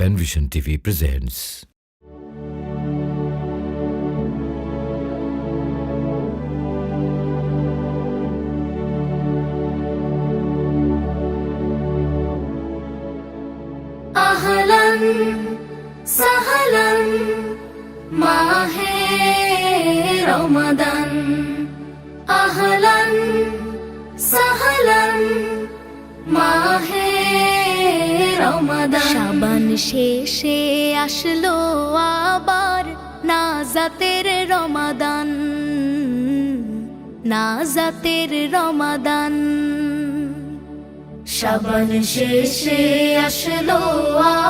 Penvision TV presents. আহলান সাহলান মাহে রমাদান, আহলান সাহলান মাহে রমাদান। শাবান শেষে আসলো আবার নাজাতের রমাদান, নাজাতের রমাদান। শাবান শেষে আসলো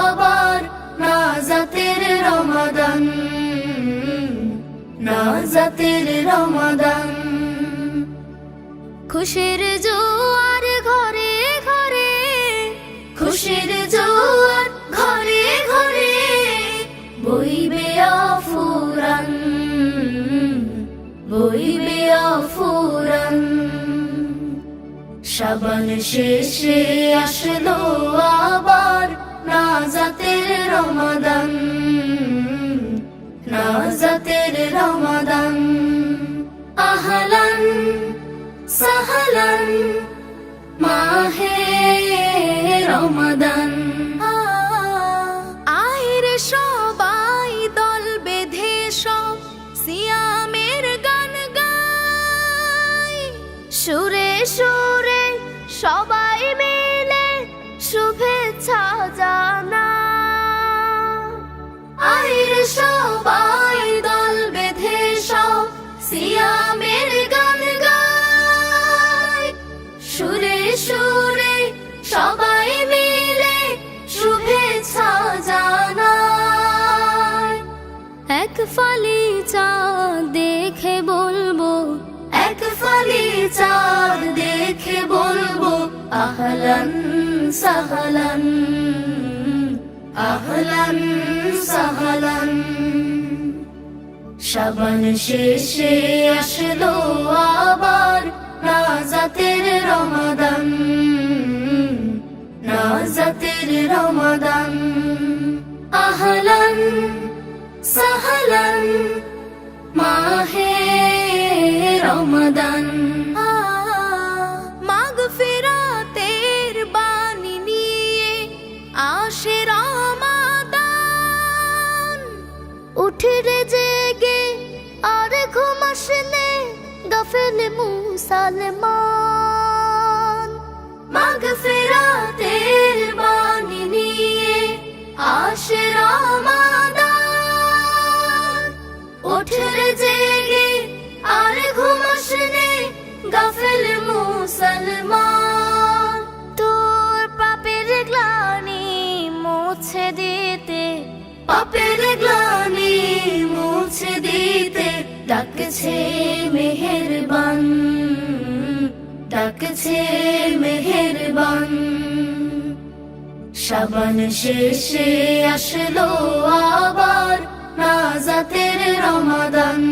আবার নাজাতের রমাদান, নাজাতের রমাদান। খুশির জোয়ার ঘরে ঘরে, খুশির জোয়ার ঘরে ঘরে বইবে আফুরান, বইবে আফুরান। শাবান শেষে আসলো আবার নাজাতের রমাদান, নাজাতের রমাদান। আহলান সাহলান মাহে রমাদান। আইরে সবাই দল বেঁধে সব সিয়ামের গান গায়, সুরে সুরে সবাই মিলে শুভেচ্ছা জানা। আইরে সবাই দল বেঁধে সব সিয়ামের গান গায়, সুরে সুরে সবাই মিলে শুভেচ্ছা জানায়। এক ফালি চাঁদ দেখে বলবো, এক ফালি চাঁদ দেখে বলবো আহলান সাহলান, আহলান সাহলান। শাবান শেষে আসলো আবার নাজাতের রমাদান, নাজাতের রমাদান। আহলান সাহলান মাহে রমাদান। মাগফিরাতের বাণী নিয়ে আসে রমাদান, উঠে রে জেগে আর ঘুমাস নে গাফেল মুসলমান। মাগফিরাতের বাণী নিয়ে আসে রমাদান, উঠে রে জেগে আর ঘুমাস নে গাফেল মুসলমান। তোর পাপের গ্লানি মুছে দিতে, পাপের গ্লানি মুছে দিতে ডাকছে মেহেরবান, ডাকছে মেহেরবান। শাবান শেষে আসলো আবার নাজাতের রমাদান,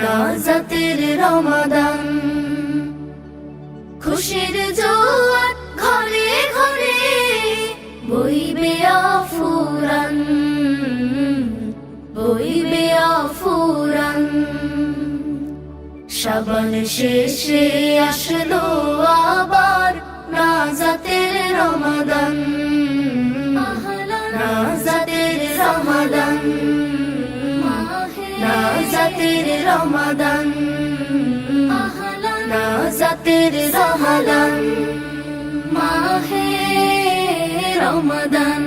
নাজাতের রমাদান। খুশির জোয়ার ঘরে ঘরে বইবে আফুরান, বইবে আফুরান। শাবান শেষে আসলো আবার নাজাতের রমাদান, নাজাতের রমাদান, নাজাতের রমাদান, নাজাতের রমাদান, মাহে রমাদান।